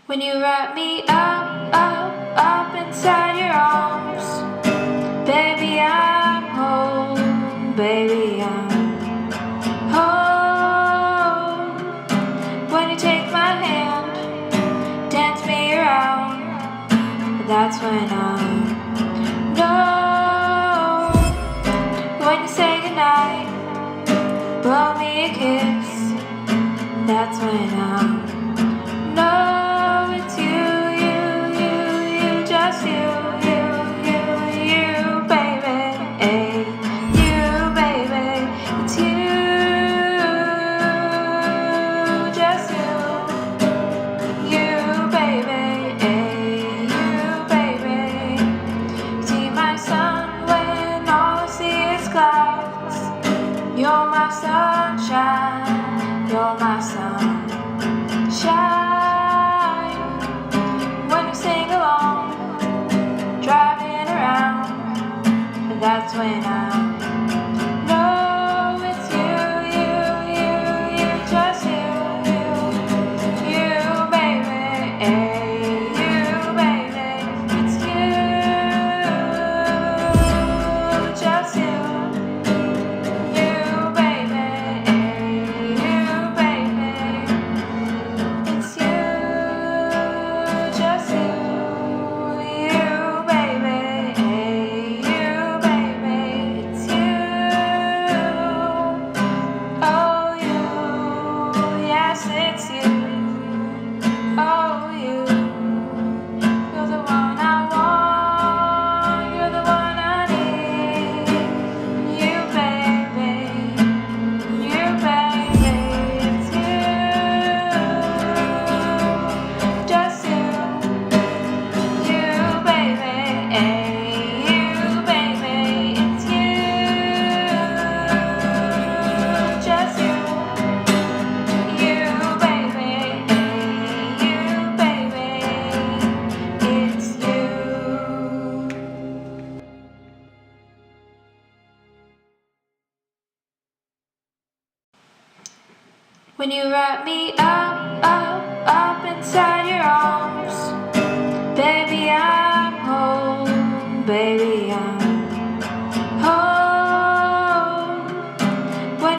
When you wrap me up inside your arms, baby, I'm home, baby, I'm home. When you take my hand, dance me around, that's when I know. When you say goodnight, blow me a kiss, that's when I know it's you, just you, baby, you, baby, it's you, just you, baby, you, baby. See my sun when all I see is clouds. You're my sunshine, you're my sunshine. When you sing along, driving around, and that's when I know it's you, just you, baby, you, baby, it's you, just you, baby, you, baby, it's you, just you, baby, you, baby, it's you, oh you, yes it's you, oh you, you're the one I want, you're the one I need, you baby, it's you, just you, baby, it's you, just you, baby, it's you. When you wrap me up inside your arms,